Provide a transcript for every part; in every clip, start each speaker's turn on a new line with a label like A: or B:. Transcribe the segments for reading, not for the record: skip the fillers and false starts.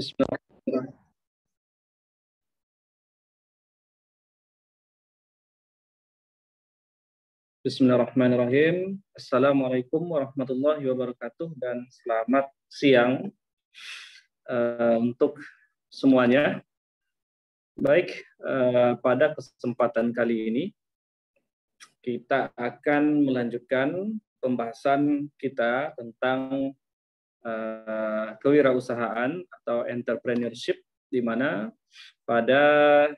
A: Bismillahirrahmanirrahim. Bismillahirrahmanirrahim. Assalamualaikum warahmatullahi wabarakatuh dan selamat siang untuk semuanya. Baik, pada kesempatan kali ini kita akan melanjutkan pembahasan kita tentang kewirausahaan atau entrepreneurship, di mana pada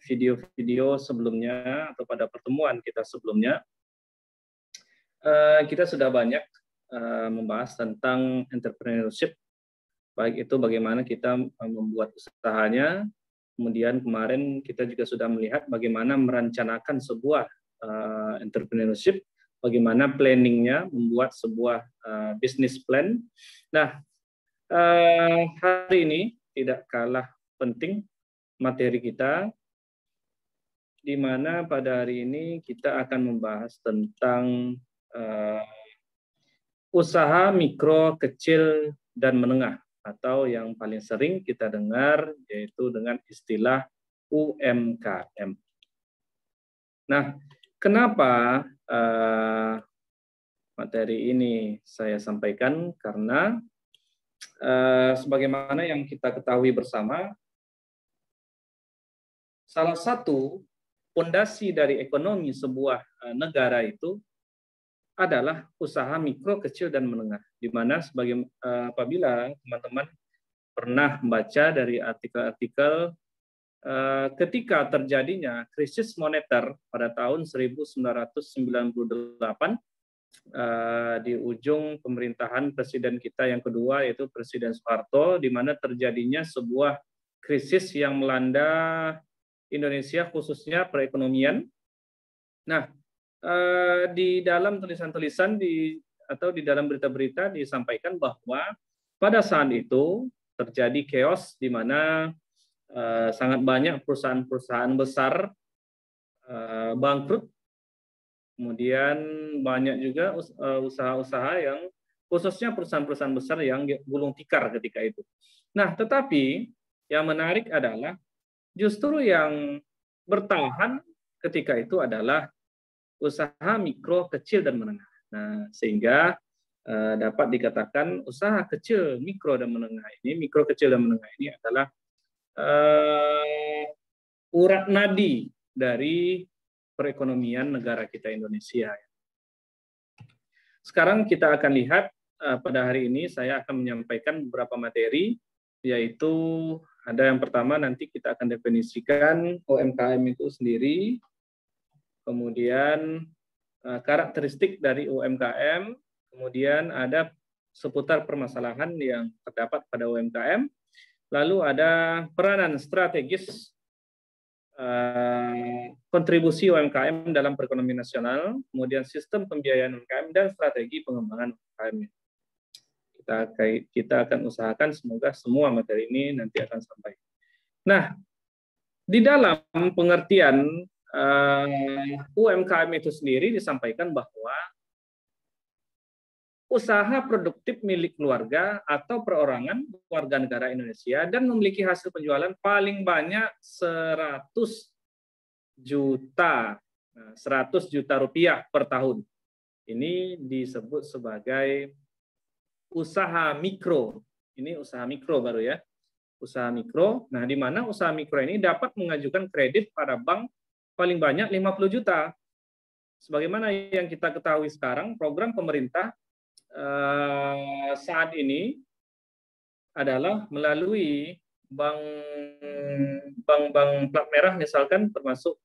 A: video-video sebelumnya atau pada pertemuan kita sebelumnya kita sudah banyak membahas tentang entrepreneurship, baik itu bagaimana kita membuat usahanya, kemudian kemarin kita juga sudah melihat bagaimana merencanakan sebuah entrepreneurship, bagaimana planningnya, membuat sebuah business plan. Nah, hari ini tidak kalah penting materi kita, di mana pada hari ini kita akan membahas tentang usaha mikro, kecil, dan menengah, atau yang paling sering kita dengar yaitu dengan istilah UMKM. Nah, kenapa materi ini saya sampaikan? Karena sebagaimana yang kita ketahui bersama, salah satu fondasi dari ekonomi sebuah negara itu adalah usaha mikro, kecil, dan menengah. Di mana apabila teman-teman pernah membaca dari artikel-artikel ketika terjadinya krisis moneter pada tahun 1998, di ujung pemerintahan presiden kita yang kedua, yaitu Presiden Soeharto, di mana terjadinya sebuah krisis yang melanda Indonesia, khususnya perekonomian. Nah, di dalam tulisan-tulisan atau di dalam berita-berita disampaikan bahwa pada saat itu terjadi chaos, di mana sangat banyak perusahaan-perusahaan besar bangkrut. Kemudian banyak juga usaha-usaha yang khususnya perusahaan-perusahaan besar yang gulung tikar ketika itu. Nah, tetapi yang menarik adalah justru yang bertahan ketika itu adalah usaha mikro, kecil, dan menengah. Nah, sehingga dapat dikatakan usaha kecil, mikro, dan menengah ini, mikro, kecil, dan menengah ini adalah urat nadi dari perekonomian negara kita Indonesia. Sekarang kita akan lihat pada hari ini saya akan menyampaikan beberapa materi, yaitu ada yang pertama nanti kita akan definisikan UMKM itu sendiri, kemudian karakteristik dari UMKM, kemudian ada seputar permasalahan yang terdapat pada UMKM, lalu ada peranan strategis kontribusi UMKM dalam perekonomian nasional, kemudian sistem pembiayaan UMKM, dan strategi pengembangan UMKM. Kita akan usahakan semoga semua materi ini nanti akan sampai. Nah, di dalam pengertian UMKM itu sendiri disampaikan bahwa usaha produktif milik keluarga atau perorangan warga negara Indonesia dan memiliki hasil penjualan paling banyak 100 juta rupiah per tahun. Ini disebut sebagai usaha mikro. Ini usaha mikro baru ya. Usaha mikro. Nah, di mana usaha mikro ini dapat mengajukan kredit pada bank paling banyak 50 juta. Sebagaimana yang kita ketahui sekarang, program pemerintah saat ini adalah melalui bank plat merah, misalkan termasuk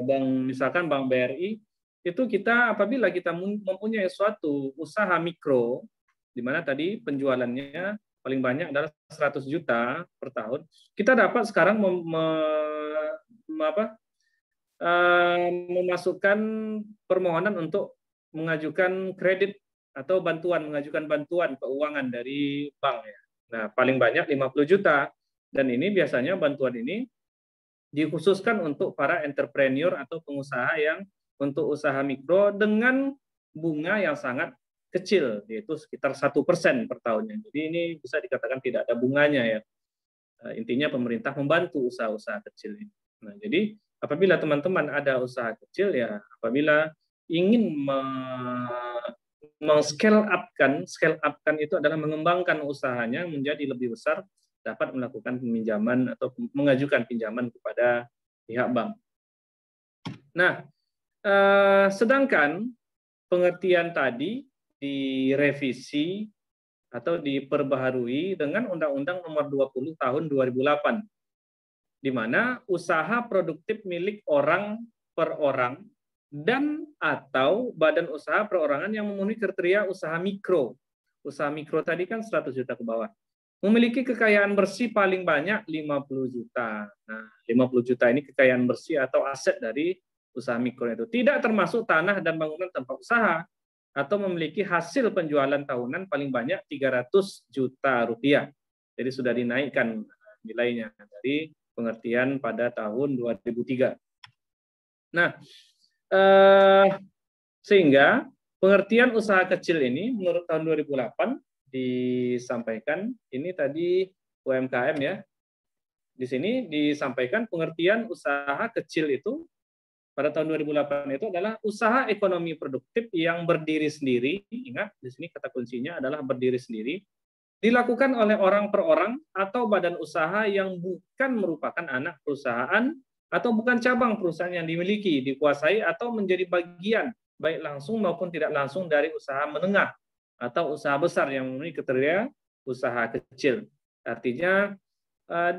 A: bank BRI, itu kita apabila kita mempunyai suatu usaha mikro, di mana tadi penjualannya paling banyak adalah 100 juta per tahun, kita dapat sekarang memasukkan permohonan untuk mengajukan kredit atau mengajukan bantuan keuangan dari bank ya. Nah, paling banyak 50 juta. Dan ini biasanya bantuan ini dikhususkan untuk para entrepreneur atau pengusaha yang untuk usaha mikro dengan bunga yang sangat kecil, yaitu sekitar 1% per tahunnya. Jadi ini bisa dikatakan tidak ada bunganya ya. Intinya pemerintah membantu usaha-usaha kecil ini. Nah, jadi apabila teman-teman ada usaha kecil ya, apabila ingin scale up kan itu adalah mengembangkan usahanya menjadi lebih besar, dapat melakukan peminjaman atau mengajukan pinjaman kepada pihak bank. Nah, sedangkan pengertian tadi direvisi atau diperbaharui dengan Undang-Undang Nomor 20 Tahun 2008, di mana usaha produktif milik orang per orang dan atau badan usaha perorangan yang memenuhi kriteria usaha mikro. Usaha mikro tadi kan 100 juta ke bawah. Memiliki kekayaan bersih paling banyak 50 juta. Nah, 50 juta ini kekayaan bersih atau aset dari usaha mikro itu. Tidak termasuk tanah dan bangunan tempat usaha atau memiliki hasil penjualan tahunan paling banyak 300 juta rupiah. Jadi sudah dinaikkan nilainya dari pengertian pada tahun 2003. Nah, sehingga pengertian usaha kecil ini menurut tahun 2008 disampaikan, ini tadi UMKM ya. Di sini disampaikan pengertian usaha kecil itu pada tahun 2008 itu adalah usaha ekonomi produktif yang berdiri sendiri. Ingat, di sini kata kuncinya adalah berdiri sendiri, dilakukan oleh orang per orang atau badan usaha yang bukan merupakan anak perusahaan atau bukan cabang perusahaan yang dimiliki, dikuasai atau menjadi bagian baik langsung maupun tidak langsung dari usaha menengah atau usaha besar yang memenuhi kriteria usaha kecil. Artinya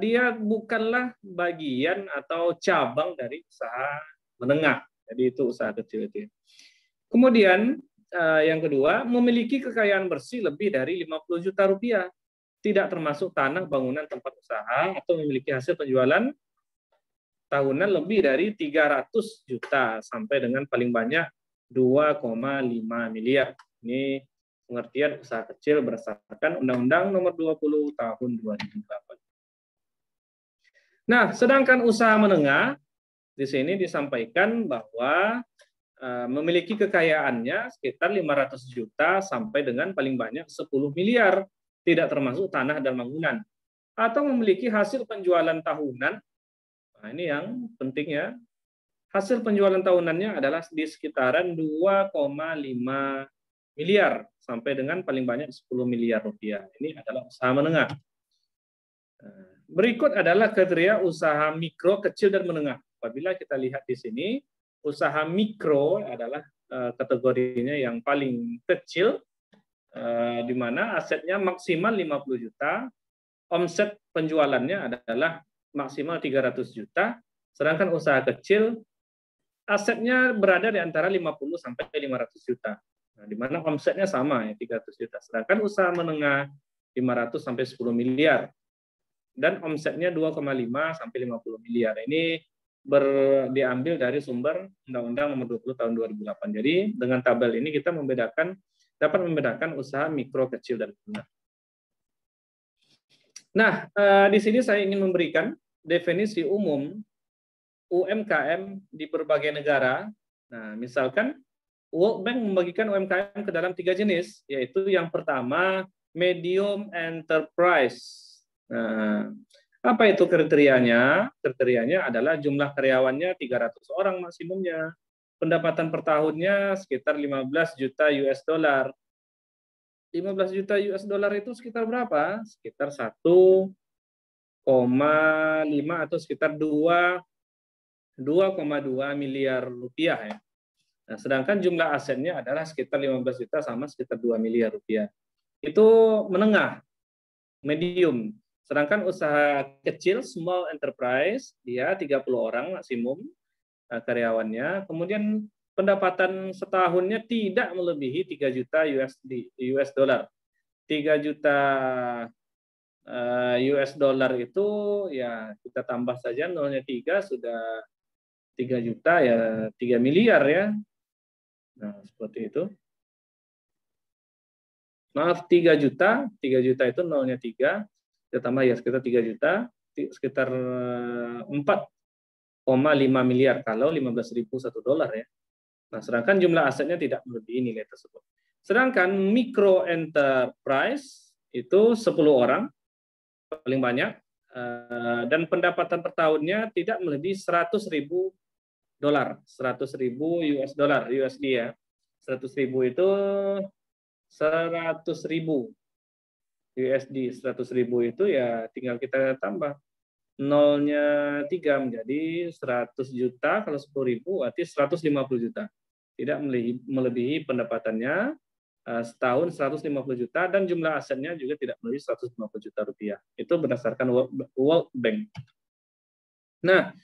A: dia bukanlah bagian atau cabang dari usaha menengah. Jadi itu usaha kecil itu. Kemudian yang kedua, memiliki kekayaan bersih lebih dari 50 juta rupiah. Tidak termasuk tanah, bangunan, tempat usaha atau memiliki hasil penjualan tahunan lebih dari 300 juta sampai dengan paling banyak 2,5 miliar. Ini pengertian usaha kecil berdasarkan Undang-Undang Nomor 20 Tahun 2008. Nah, sedangkan usaha menengah di sini disampaikan bahwa memiliki kekayaannya sekitar 500 juta sampai dengan paling banyak 10 miliar, tidak termasuk tanah dan bangunan, atau memiliki hasil penjualan tahunan. Nah, ini yang penting ya. Hasil penjualan tahunannya adalah di sekitaran 2,5 miliar sampai dengan paling banyak 10 miliar rupiah. Ini adalah usaha menengah. Berikut adalah kriteria usaha mikro, kecil, dan menengah. Apabila kita lihat di sini, usaha mikro adalah kategorinya yang paling kecil, di mana asetnya maksimal 50 juta, omset penjualannya adalah maksimal 300 juta, sedangkan usaha kecil asetnya berada di antara 50 sampai 500 juta. Nah, di mana omsetnya sama ya 300 juta. Sedangkan usaha menengah 500 sampai 10 miliar dan omsetnya 2,5 sampai 50 miliar. Ini diambil dari sumber Undang-Undang Nomor 20 Tahun 2008. Jadi dengan tabel ini kita dapat membedakan usaha mikro, kecil, dan menengah. Nah, di sini saya ingin memberikan definisi umum UMKM di berbagai negara. Nah, misalkan World Bank membagikan UMKM ke dalam 3 jenis, yaitu yang pertama medium enterprise. Nah, apa itu kriterianya? Kriterianya adalah jumlah karyawannya 300 orang maksimumnya. Pendapatan per tahunnya sekitar 15 juta US dollar. 15 juta US dollar itu sekitar berapa? Sekitar 1,5 atau sekitar 2,2 miliar rupiah ya. Nah, sedangkan jumlah asetnya adalah sekitar 15 juta sama sekitar 2 miliar rupiah. Itu menengah, medium. Sedangkan usaha kecil, small enterprise, dia 30 orang maksimum karyawannya. Kemudian pendapatan setahunnya tidak melebihi 3 juta US dollar. 3 juta US dollar itu ya kita tambah saja nolnya 3 sudah 3 juta ya 3 miliar ya. Nah, seperti itu. Maaf, 3 juta itu nolnya 3, kita tambah ya sekitar 3 juta, sekitar 4,5 miliar kalau 15.000 $1 ya. Nah, sedangkan jumlah asetnya tidak melebihi nilai tersebut. Sedangkan micro enterprise itu 10 orang paling banyak, dan pendapatan per tahunnya tidak melebihi 100.000 dolar, 100.000 US dollar, USD ya. 100.000 itu 100.000 USD, 100.000 itu ya tinggal kita tambah nolnya 3 menjadi 100 juta, kalau 10.000 berarti 150 juta. Tidak melebihi pendapatannya setahun 150 juta, dan jumlah asetnya juga tidak melebihi 150 juta rupiah. Itu berdasarkan World Bank. Nah,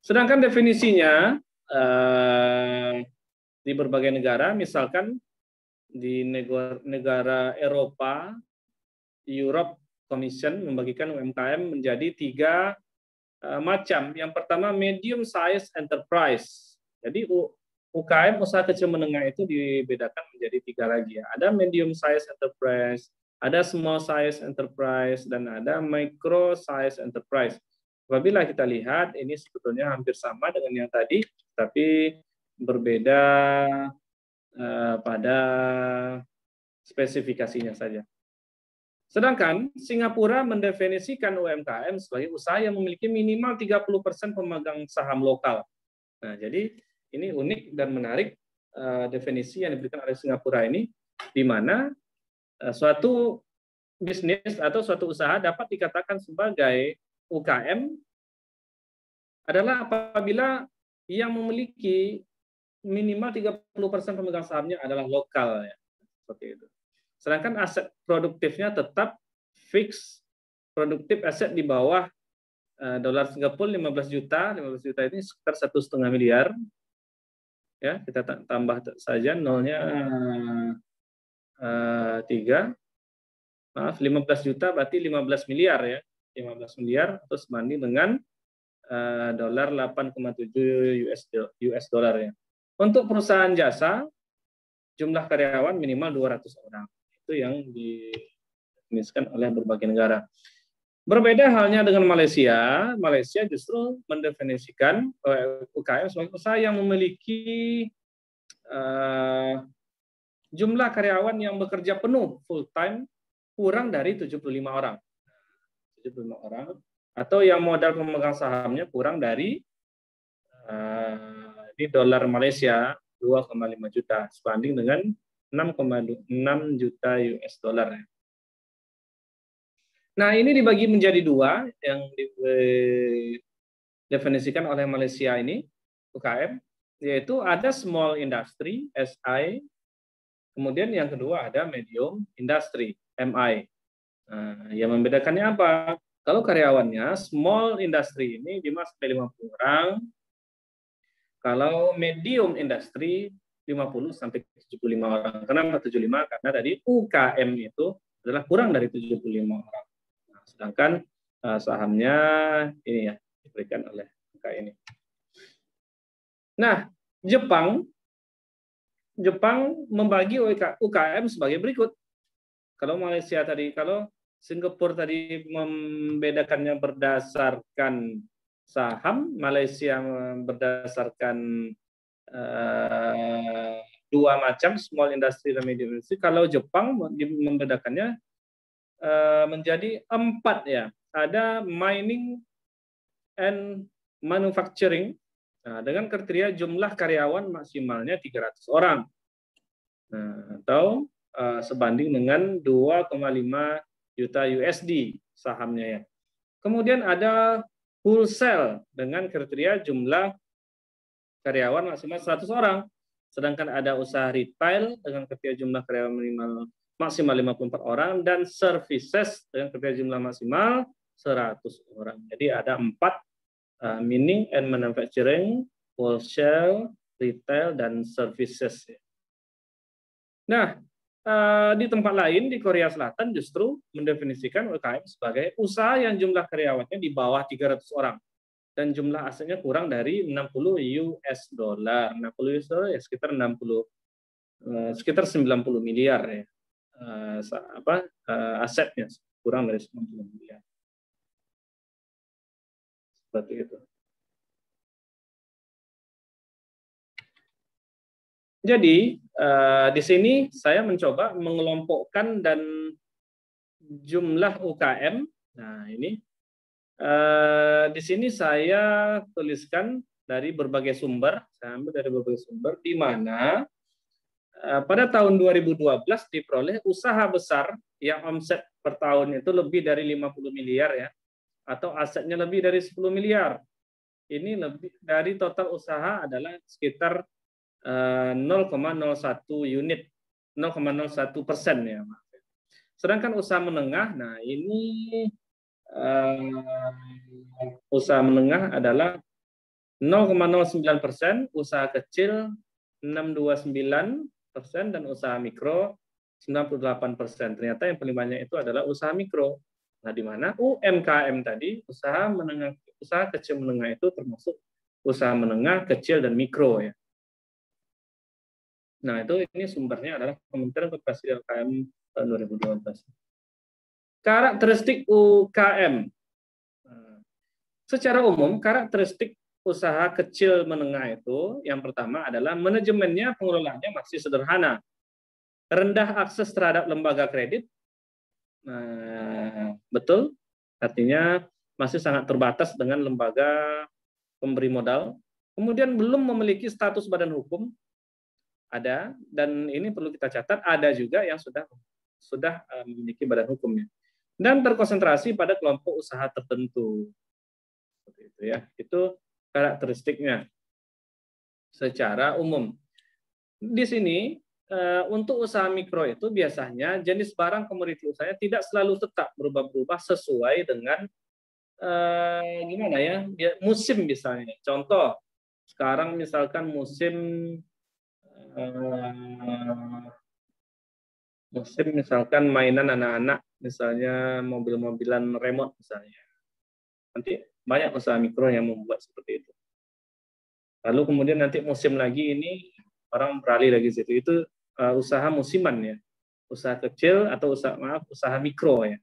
A: sedangkan definisinya di berbagai negara, misalkan di negara Eropa, Europe Commission membagikan UMKM menjadi 3 macam. Yang pertama medium size enterprise. Jadi UKM, usaha kecil menengah, itu dibedakan menjadi 3 lagi ya. Ada medium size enterprise, ada small size enterprise, dan ada micro size enterprise. Apabila kita lihat, ini sebetulnya hampir sama dengan yang tadi, tapi berbeda pada spesifikasinya saja. Sedangkan Singapura mendefinisikan UMKM sebagai usaha yang memiliki minimal 30% pemegang saham lokal. Nah, jadi ini unik dan menarik definisi yang diberikan oleh Singapura ini, di mana suatu bisnis atau suatu usaha dapat dikatakan sebagai UKM adalah apabila yang memiliki minimal 30% pemegang sahamnya adalah lokal ya. Seperti itu. Sedangkan aset produktifnya tetap fix, produktif aset di bawah dolar Singapura 15 juta. 15 juta ini sekitar 1,5 miliar. Ya, kita tambah saja nolnya 3. Maaf, 15 juta berarti 15 miliar ya. 15 miliar terus banding dengan dolar 8,7 US dollar ya. Untuk perusahaan jasa, jumlah karyawan minimal 200 orang. Itu yang didefinisikan oleh berbagai negara. Berbeda halnya dengan Malaysia. Malaysia justru mendefinisikan UKM sebagai usaha yang memiliki jumlah karyawan yang bekerja penuh full time kurang dari 75 orang. 75 orang, atau yang modal pemegang sahamnya kurang dari di dolar Malaysia 2,5 juta sebanding dengan 6,6 juta US dollar. Nah, ini dibagi menjadi 2 yang didefinisikan oleh Malaysia ini UKM, yaitu ada small industry SI, kemudian yang kedua ada medium industry MI. Nah, yang membedakannya apa? Kalau karyawannya small industry ini 5 sampai 50 orang, kalau medium industry 50 sampai 75 orang. Kenapa 75? Karena tadi UKM itu adalah kurang dari 75 orang. Nah, sedangkan sahamnya ini ya diberikan oleh UKM ini. Nah, Jepang membagi UKM sebagai berikut. Kalau Malaysia tadi, kalau Singapura tadi membedakannya berdasarkan saham, Malaysia berdasarkan 2 macam, small industry dan medium industry. Kalau Jepang membedakannya menjadi 4 ya. Ada mining and manufacturing, nah, dengan kriteria jumlah karyawan maksimalnya 300 orang. Nah, atau sebanding dengan 2,5 juta USD sahamnya ya. Kemudian ada wholesale dengan kriteria jumlah karyawan maksimal 100 orang. Sedangkan ada usaha retail dengan kriteria jumlah karyawan minimal maksimal 54 orang, dan services dengan kriteria jumlah maksimal 100 orang. Jadi ada 4, mining and manufacturing, wholesale, retail, dan services. Nah, di tempat lain di Korea Selatan justru mendefinisikan UKM sebagai usaha yang jumlah karyawannya di bawah 300 orang dan jumlah asetnya kurang dari 60 US dollar. 60 US dollar ya sekitar 90 miliar ya. Asetnya kurang dari 90 miliar. Seperti itu. Jadi di sini saya mencoba mengelompokkan dan jumlah UKM. Nah ini di sini saya tuliskan dari berbagai sumber, saya ambil dari berbagai sumber, di mana pada tahun 2012 diperoleh usaha besar yang omset per tahun itu lebih dari 50 miliar ya, atau asetnya lebih dari 10 miliar. Ini lebih dari total usaha adalah sekitar 0,01 unit, 0,01% ya. Sedangkan usaha menengah, nah ini usaha menengah adalah 0,09%, usaha kecil 629%, dan usaha mikro 98%. Ternyata yang paling banyak itu adalah usaha mikro. Nah, di mana UMKM tadi, usaha menengah, usaha kecil menengah itu termasuk usaha menengah, kecil, dan mikro ya. Nah, itu ini sumbernya adalah Kementerian Koperasi UKM tahun 2012. Karakteristik UKM. Secara umum, karakteristik usaha kecil menengah itu yang pertama adalah manajemennya, pengelolaannya masih sederhana. Rendah akses terhadap lembaga kredit. Nah, betul, artinya masih sangat terbatas dengan lembaga pemberi modal. Kemudian belum memiliki status badan hukum, ada, dan ini perlu kita catat, ada juga yang sudah memiliki badan hukumnya. Dan terkonsentrasi pada kelompok usaha tertentu. Seperti itu ya. Itu karakteristiknya secara umum. Di sini untuk usaha mikro itu biasanya jenis barang komoditi usahanya tidak selalu tetap berubah-ubah sesuai dengan gimana ya, musim misalnya. Contoh, sekarang misalkan musim misalkan mainan anak-anak, misalnya mobil-mobilan remote misalnya. Nanti banyak usaha mikro yang membuat seperti itu. Lalu kemudian nanti musim lagi ini orang beralih lagi situ. Itu usaha musiman ya. Usaha kecil atau usaha mikro ya.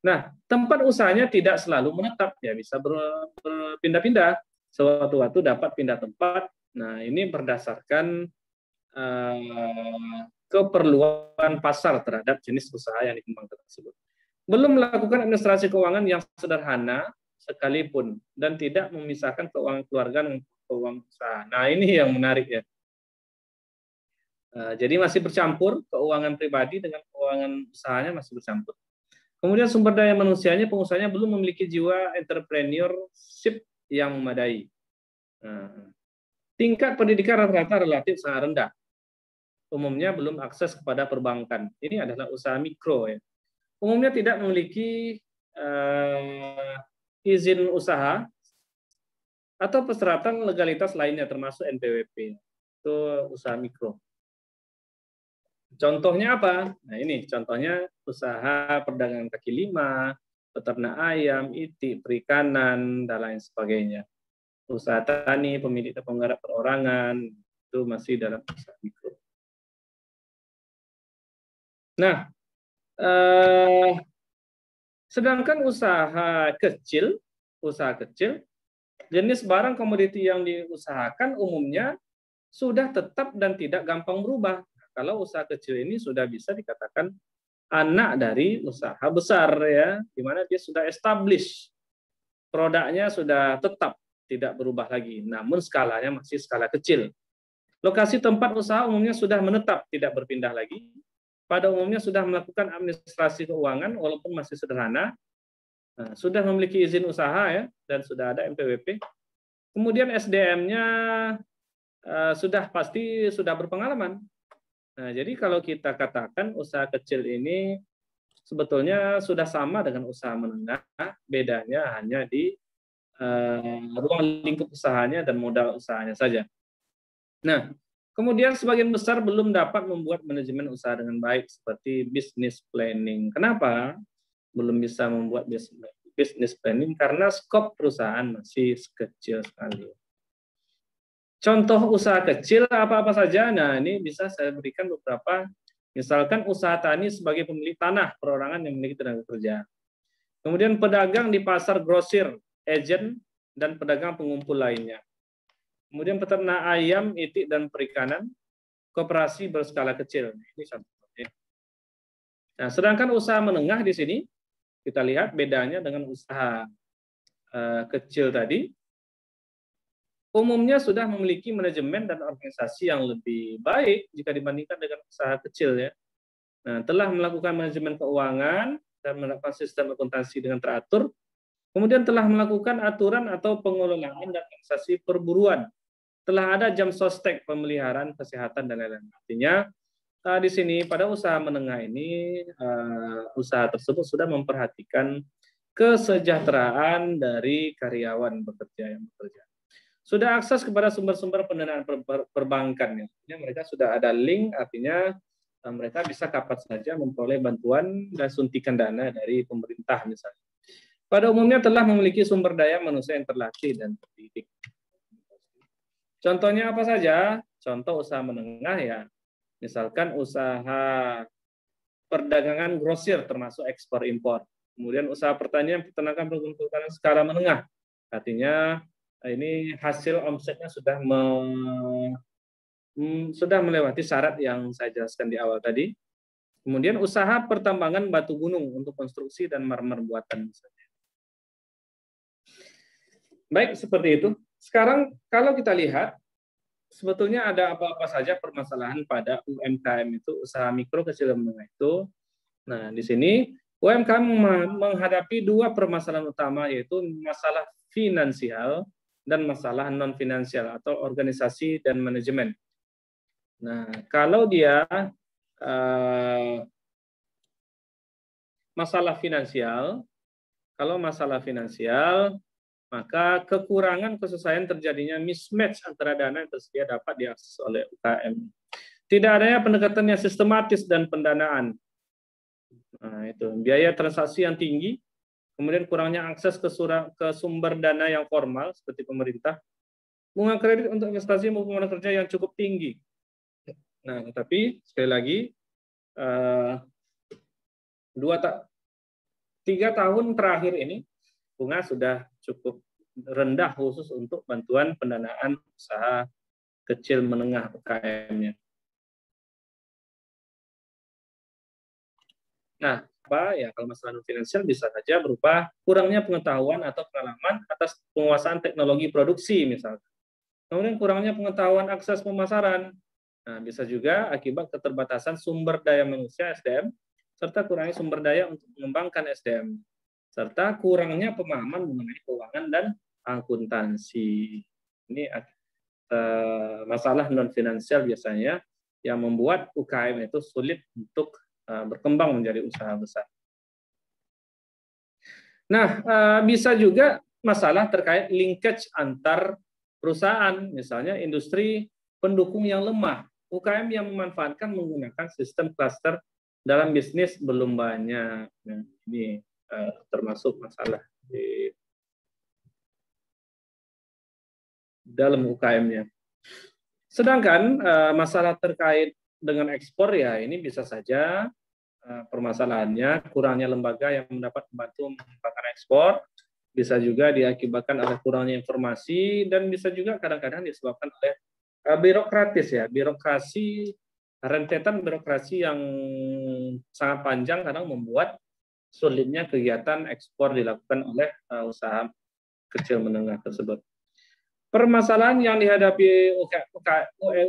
A: Nah, tempat usahanya tidak selalu menetap ya, bisa berpindah-pindah. Sewaktu-waktu dapat pindah tempat. Nah, ini berdasarkan keperluan pasar terhadap jenis usaha yang dikembangkan tersebut. Belum melakukan administrasi keuangan yang sederhana sekalipun dan tidak memisahkan keuangan keluarga dengan keuangan usaha. Nah, ini yang menarik ya. Jadi masih bercampur, keuangan pribadi dengan keuangan usahanya masih bercampur. Kemudian sumber daya manusianya, pengusahanya belum memiliki jiwa entrepreneurship yang memadai. Tingkat pendidikan rata-rata relatif sangat rendah. Umumnya belum akses kepada perbankan. Ini adalah usaha mikro ya. Umumnya tidak memiliki izin usaha atau persyaratan legalitas lainnya termasuk NPWP. Itu usaha mikro. Contohnya apa? Nah ini contohnya usaha perdagangan kaki lima, peternak ayam, itik, perikanan, dan lain sebagainya. Usaha tani, pemilik dan penggarap perorangan, itu masih dalam usaha mikro. Nah, sedangkan usaha kecil, jenis barang komoditi yang diusahakan umumnya sudah tetap dan tidak gampang berubah. Kalau usaha kecil ini sudah bisa dikatakan anak dari usaha besar ya, di mana dia sudah establish, produknya sudah tetap tidak berubah lagi, namun skalanya masih skala kecil. Lokasi tempat usaha umumnya sudah menetap, tidak berpindah lagi. Pada umumnya sudah melakukan administrasi keuangan walaupun masih sederhana, sudah memiliki izin usaha ya, dan sudah ada NPWP. Kemudian SDM-nya sudah pasti sudah berpengalaman. Nah, jadi kalau kita katakan usaha kecil ini sebetulnya sudah sama dengan usaha menengah, bedanya hanya di ruang lingkup usahanya dan modal usahanya saja. Nah, kemudian sebagian besar belum dapat membuat manajemen usaha dengan baik seperti business planning. Kenapa belum bisa membuat business planning? Karena skop perusahaan masih kecil sekali. Contoh usaha kecil apa-apa saja. Nah, ini bisa saya berikan beberapa. Misalkan usaha tani sebagai pemilik tanah, perorangan yang memiliki tenaga kerja. Kemudian pedagang di pasar grosir, agen, dan pedagang pengumpul lainnya. Kemudian peternak ayam, itik, dan perikanan. koperasi berskala kecil. Ini contohnya. Nah, sedangkan usaha menengah di sini kita lihat bedanya dengan usaha kecil tadi. Umumnya sudah memiliki manajemen dan organisasi yang lebih baik jika dibandingkan dengan usaha kecil ya. Nah, telah melakukan manajemen keuangan dan melakukan sistem akuntansi dengan teratur, kemudian telah melakukan aturan atau pengelolaan dan organisasi perburuan, telah ada jam sostek, pemeliharaan kesehatan dan lain-lain. Artinya di sini pada usaha menengah ini usaha tersebut sudah memperhatikan kesejahteraan dari karyawan yang bekerja. Sudah akses kepada sumber-sumber pendanaan perbankan. Ya. Mereka sudah ada link, artinya mereka bisa kapan saja memperoleh bantuan dan suntikan dana dari pemerintah misalnya. Pada umumnya telah memiliki sumber daya manusia yang terlatih dan terdidik. Contohnya apa saja? Contoh usaha menengah ya, misalkan usaha perdagangan grosir termasuk ekspor impor. Kemudian usaha pertanian, peternakan, perkebunan skala menengah. Artinya ini hasil omsetnya sudah melewati syarat yang saya jelaskan di awal tadi. Kemudian usaha pertambangan batu gunung untuk konstruksi dan marmer buatan misalnya. Baik, seperti itu. Sekarang kalau kita lihat, sebetulnya ada apa-apa saja permasalahan pada UMKM itu, usaha mikro kecil dan menengah itu. Nah, di sini UMKM menghadapi dua permasalahan utama, yaitu masalah finansial dan masalah non-finansial atau organisasi dan manajemen. Nah, kalau dia masalah finansial, maka kekurangan kesesuaian terjadinya mismatch antara dana yang tersedia dapat diakses oleh UKM. Tidak adanya pendekatan yang sistematis dan pendanaan. Nah, itu biaya transaksi yang tinggi, kemudian kurangnya akses ke sumber dana yang formal seperti pemerintah, bunga kredit untuk investasi maupun modal kerja yang cukup tinggi. Nah, tetapi sekali lagi 3 tahun terakhir ini bunga sudah cukup rendah khusus untuk bantuan pendanaan usaha kecil menengah UKM-nya. Nah, apa ya, kalau masalah non finansial bisa saja berupa kurangnya pengetahuan atau pengalaman atas penguasaan teknologi produksi misalnya. Kemudian kurangnya pengetahuan akses pemasaran. Nah, bisa juga akibat keterbatasan sumber daya manusia SDM serta kurangnya sumber daya untuk mengembangkan SDM serta kurangnya pemahaman mengenai keuangan dan akuntansi. Ini masalah non finansial biasanya yang membuat UKM itu sulit untuk berkembang menjadi usaha besar. Nah, bisa juga masalah terkait linkage antar perusahaan, misalnya industri pendukung yang lemah. UKM yang memanfaatkan menggunakan sistem cluster dalam bisnis belum banyak. Nah, ini termasuk masalah di dalam UKM-nya. Sedangkan masalah terkait dengan ekspor ya ini bisa saja permasalahannya kurangnya lembaga yang mendapat membantu mengembangkan ekspor, bisa juga diakibatkan oleh kurangnya informasi dan bisa juga kadang-kadang disebabkan oleh rentetan birokrasi yang sangat panjang kadang membuat sulitnya kegiatan ekspor dilakukan oleh usaha kecil menengah tersebut. Permasalahan yang dihadapi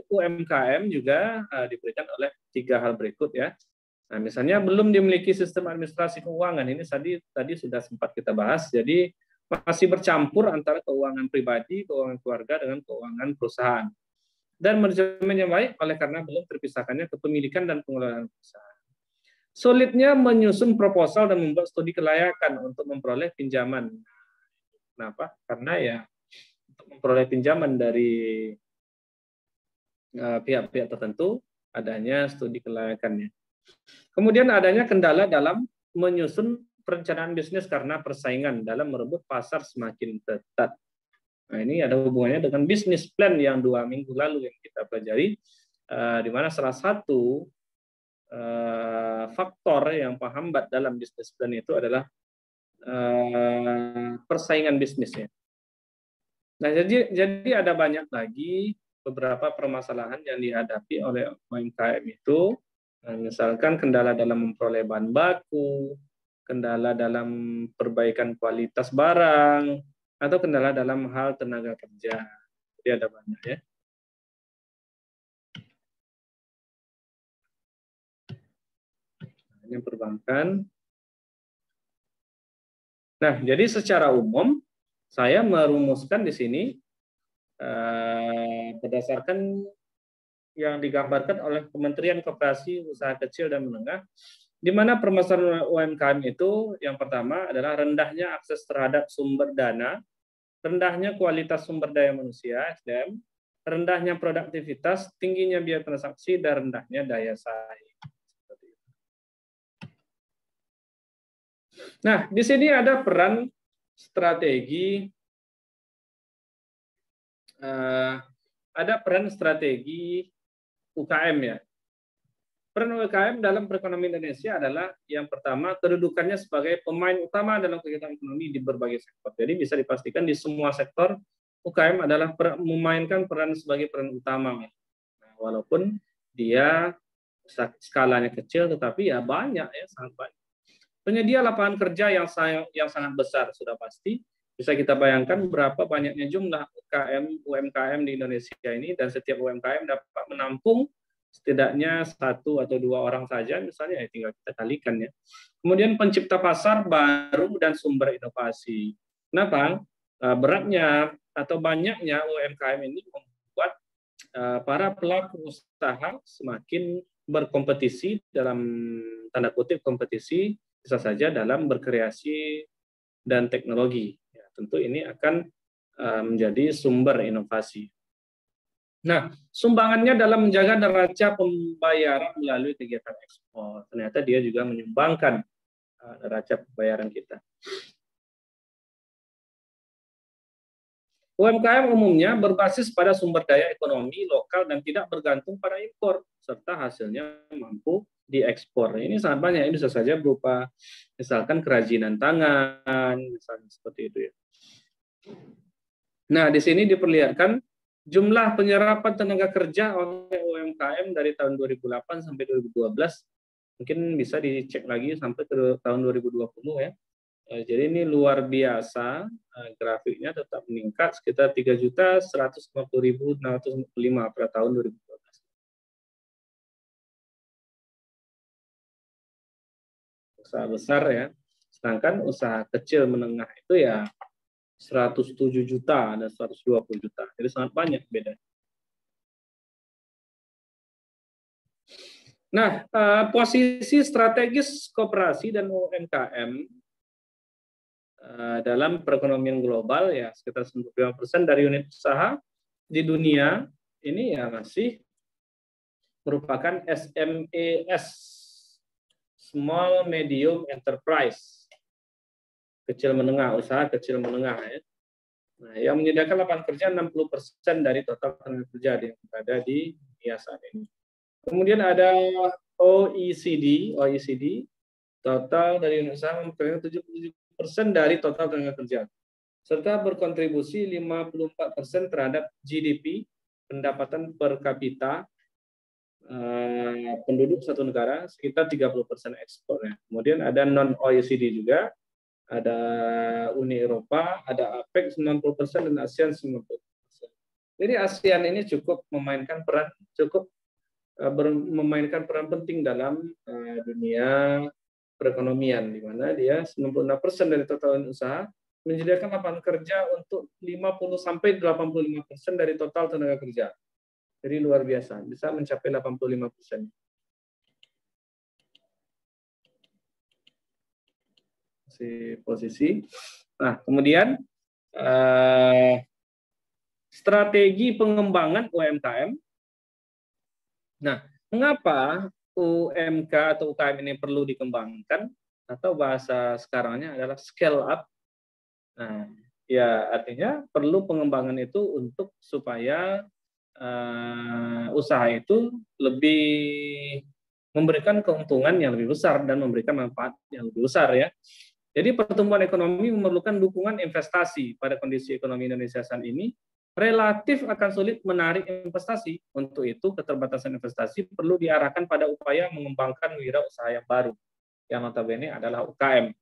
A: UMKM juga diberikan oleh 3 hal berikut ya. Nah, misalnya belum dimiliki sistem administrasi keuangan, ini tadi sudah sempat kita bahas, jadi masih bercampur antara keuangan pribadi, keuangan keluarga dengan keuangan perusahaan. Dan manajemen yang baik oleh karena belum terpisahkannya kepemilikan dan pengelolaan perusahaan. Sulitnya menyusun proposal dan membuat studi kelayakan untuk memperoleh pinjaman. Kenapa? Karena ya untuk memperoleh pinjaman dari pihak-pihak tertentu adanya studi kelayakannya. Kemudian adanya kendala dalam menyusun perencanaan bisnis karena persaingan dalam merebut pasar semakin ketat. Nah, ini ada hubungannya dengan bisnis plan yang 2 minggu lalu yang kita pelajari, di mana salah satu faktor yang menghambat dalam bisnis plan itu adalah persaingan bisnisnya. Nah, jadi ada banyak lagi beberapa permasalahan yang dihadapi oleh UMKM itu, misalkan kendala dalam memperoleh bahan baku, kendala dalam perbaikan kualitas barang, atau kendala dalam hal tenaga kerja. Jadi ada banyak ya. Ini perbankan. Nah, jadi secara umum saya merumuskan di sini berdasarkan yang digambarkan oleh Kementerian Koperasi Usaha Kecil dan Menengah, di mana permasalahan UMKM itu yang pertama adalah rendahnya akses terhadap sumber dana, rendahnya kualitas sumber daya manusia (SDM), rendahnya produktivitas, tingginya biaya transaksi, dan rendahnya daya saing. Nah, di sini ada peran strategi, UKM ya. Peran UKM dalam perekonomian Indonesia adalah yang pertama, kedudukannya sebagai pemain utama dalam kegiatan ekonomi di berbagai sektor. Jadi bisa dipastikan di semua sektor UKM adalah memainkan peran sebagai peran utama. Nah, walaupun dia skalanya kecil, tetapi ya banyak ya, sangat banyak. Penyedia lapangan kerja yang sangat besar sudah pasti. Bisa kita bayangkan berapa banyaknya jumlah UMKM di Indonesia ini, dan setiap UMKM dapat menampung setidaknya 1 atau 2 orang saja, misalnya ya tinggal kita kalikan ya. Kemudian pencipta pasar baru dan sumber inovasi. Kenapa? Beratnya atau banyaknya UMKM ini membuat para pelaku usaha semakin berkompetisi, dalam tanda kutip kompetisi, bisa saja dalam berkreasi dan teknologi. Ya, tentu ini akan menjadi sumber inovasi. Nah, sumbangannya dalam menjaga neraca pembayaran melalui kegiatan ekspor. Ternyata dia juga menyumbangkan neraca pembayaran kita. UMKM umumnya berbasis pada sumber daya ekonomi lokal dan tidak bergantung pada impor, serta hasilnya mampu diekspor. Ini sangat banyak, ini bisa saja berupa misalkan kerajinan tangan, misalnya seperti itu ya. Nah, di sini diperlihatkan jumlah penyerapan tenaga kerja oleh UMKM dari tahun 2008 sampai 2012, mungkin bisa dicek lagi sampai ke tahun 2020 ya. Jadi ini luar biasa, grafiknya tetap meningkat sekitar 3.150.645 pada tahun 2012. Usaha besar ya, sedangkan usaha kecil menengah itu ya 107 juta dan 120 juta. Jadi sangat banyak beda. Nah, posisi strategis koperasi dan UMKM dalam perekonomian global ya sekitar 95% dari unit usaha di dunia ini ya masih merupakan SMES, Small Medium Enterprise, kecil menengah, usaha kecil menengah ya. Nah, yang menyediakan lapangan kerja 60% dari total tenaga kerja yang berada di dunia saat ini. Kemudian ada OECD, total dari unit usaha memperoleh 77% dari total tenaga kerja, serta berkontribusi 54% terhadap GDP, pendapatan per kapita penduduk satu negara, sekitar 30% ekspornya. Kemudian ada non-OECD juga, ada Uni Eropa, ada APEC 90% dan ASEAN 90%. Jadi ASEAN ini cukup memainkan peran penting dalam dunia perekonomian, di mana dia 96% dari total usaha menyediakan lapangan kerja untuk 50-85% dari total tenaga kerja. Jadi luar biasa, bisa mencapai 85%. Posisi. Nah, kemudian strategi pengembangan UMKM. Nah, mengapa UMK atau UKM ini perlu dikembangkan, atau bahasa sekarangnya adalah scale up. Nah, ya artinya perlu pengembangan itu untuk supaya usaha itu lebih memberikan keuntungan yang lebih besar dan memberikan manfaat yang lebih besar ya. Jadi pertumbuhan ekonomi memerlukan dukungan investasi pada kondisi ekonomi Indonesia saat ini. relatif akan sulit menarik investasi. Untuk itu, keterbatasan investasi perlu diarahkan pada upaya mengembangkan wirausaha yang baru, yang notabene adalah UKM.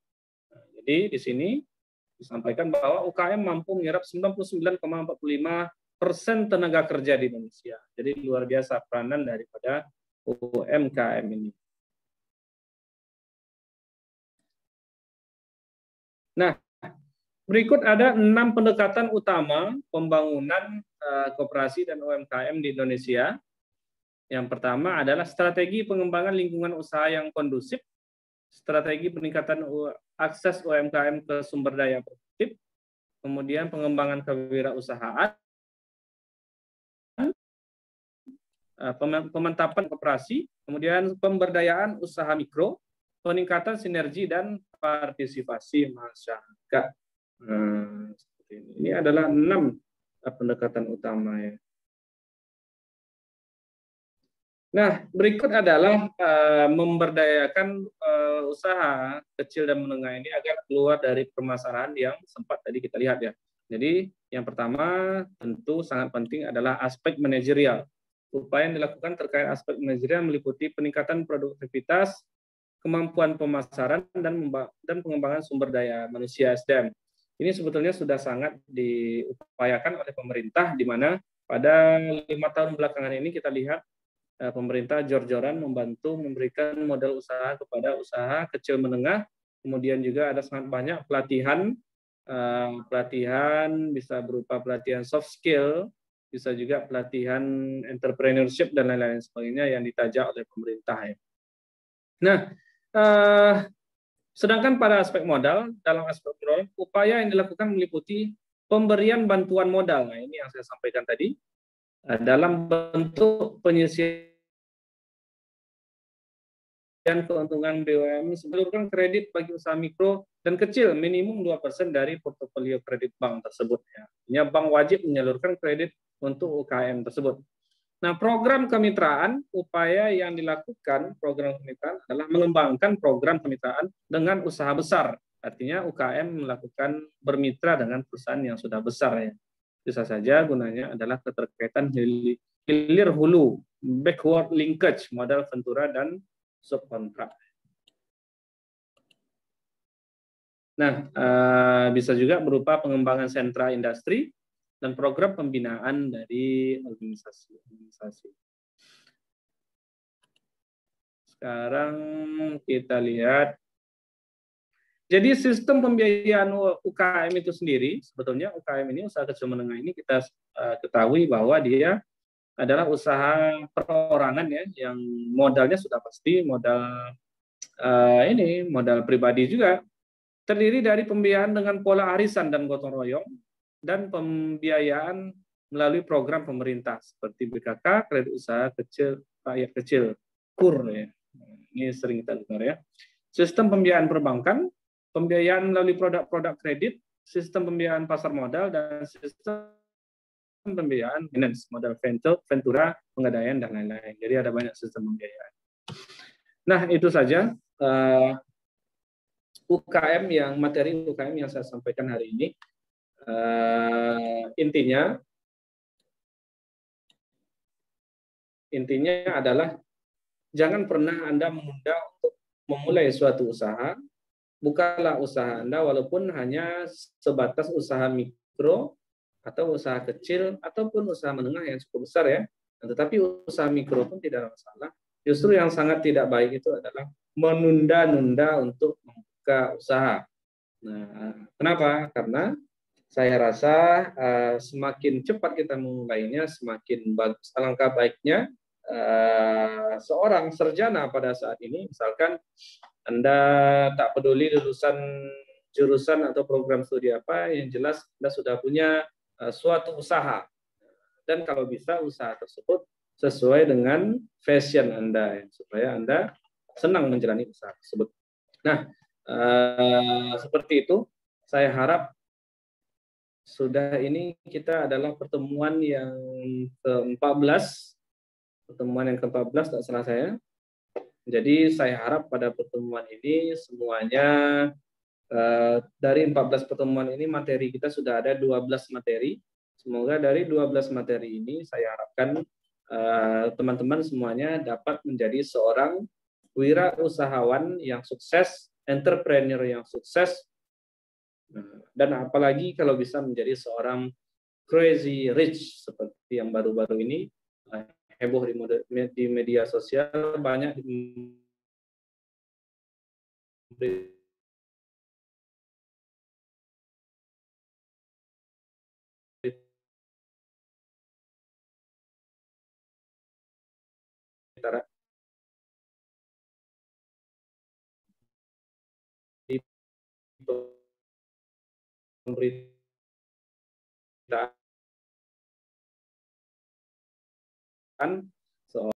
A: Jadi di sini disampaikan bahwa UKM mampu menyerap 99,45% tenaga kerja di Indonesia. Jadi luar biasa peranan daripada UMKM ini. Nah, berikut ada 6 pendekatan utama pembangunan koperasi dan UMKM di Indonesia. Yang pertama adalah strategi pengembangan lingkungan usaha yang kondusif, strategi peningkatan akses UMKM ke sumber daya produktif, kemudian pengembangan kewirausahaan, pemantapan koperasi, kemudian pemberdayaan usaha mikro, peningkatan sinergi dan partisipasi masyarakat. Ini adalah 6 pendekatan utama ya. Nah, berikut adalah memberdayakan usaha kecil dan menengah ini agar keluar dari permasalahan yang sempat tadi kita lihat ya. Jadi yang pertama tentu sangat penting adalah aspek manajerial. Upaya yang dilakukan terkait aspek manajerial meliputi peningkatan produktivitas, kemampuan pemasaran, dan pengembangan sumber daya manusia SDM. Ini sebetulnya sudah sangat diupayakan oleh pemerintah, di mana pada 5 tahun belakangan ini kita lihat pemerintah jor-joran membantu memberikan modal usaha kepada usaha kecil menengah, kemudian juga ada sangat banyak pelatihan, bisa berupa pelatihan soft skill, bisa juga pelatihan entrepreneurship dan lain-lain sebagainya yang ditajak oleh pemerintah ya. Nah, sedangkan pada aspek modal, dalam aspek modal, upaya yang dilakukan meliputi pemberian bantuan modal. Nah, ini yang saya sampaikan tadi, dalam bentuk penyisian keuntungan BUMN, seluruhkan kredit bagi usaha mikro dan kecil minimum 2% dari portofolio kredit bank tersebut. Ya, bank wajib menyalurkan kredit untuk UKM tersebut. Nah, program kemitraan, upaya yang dilakukan program kemitraan adalah mengembangkan program kemitraan dengan usaha besar. Artinya UKM melakukan bermitra dengan perusahaan yang sudah besar ya. Bisa saja gunanya adalah keterkaitan hilir hulu, backward linkage, modal ventura dan subkontrak. Nah, bisa juga berupa pengembangan sentra industri dan program pembinaan dari organisasi. Sekarang kita lihat. Jadi sistem pembiayaan UKM itu sendiri, sebetulnya UKM ini, usaha kecil menengah ini, kita ketahui bahwa dia adalah usaha perorangan ya, yang modalnya sudah pasti modal modal pribadi juga, terdiri dari pembiayaan dengan pola arisan dan gotong royong, dan pembiayaan melalui program pemerintah seperti BKK, kredit usaha kecil rakyat kecil, KUR ya. Ini sering kita dengar ya. Sistem pembiayaan perbankan, pembiayaan melalui produk-produk kredit, sistem pembiayaan pasar modal, dan sistem pembiayaan finance, modal ventura, pengadaian, dan lain-lain. Jadi ada banyak sistem pembiayaan. Nah, itu saja UKM materi UKM yang saya sampaikan hari ini. Intinya adalah jangan pernah Anda menunda untuk memulai suatu usaha. Bukalah usaha Anda walaupun hanya sebatas usaha mikro atau usaha kecil ataupun usaha menengah yang cukup besar ya. Tetapi usaha mikro pun tidak ada masalah. Justru yang sangat tidak baik itu adalah menunda-nunda untuk membuka usaha. Nah, kenapa? Karena saya rasa semakin cepat kita memulainya, semakin bagus. Alangkah baiknya seorang sarjana pada saat ini, misalkan Anda tak peduli lulusan jurusan atau program studi apa, yang jelas Anda sudah punya suatu usaha. Dan kalau bisa usaha tersebut sesuai dengan passion Anda, supaya Anda senang menjalani usaha tersebut. Nah, seperti itu. Saya harap sudah ini kita adalah pertemuan yang ke-14. Pertemuan yang ke-14, tak salah saya. Jadi saya harap pada pertemuan ini semuanya dari 14 pertemuan ini materi kita sudah ada 12 materi. Semoga dari 12 materi ini saya harapkan teman-teman semuanya dapat menjadi seorang wirausahawan yang sukses, entrepreneur yang sukses, dan apalagi kalau bisa menjadi seorang crazy rich seperti yang baru-baru ini heboh di media sosial, banyak pemberitaan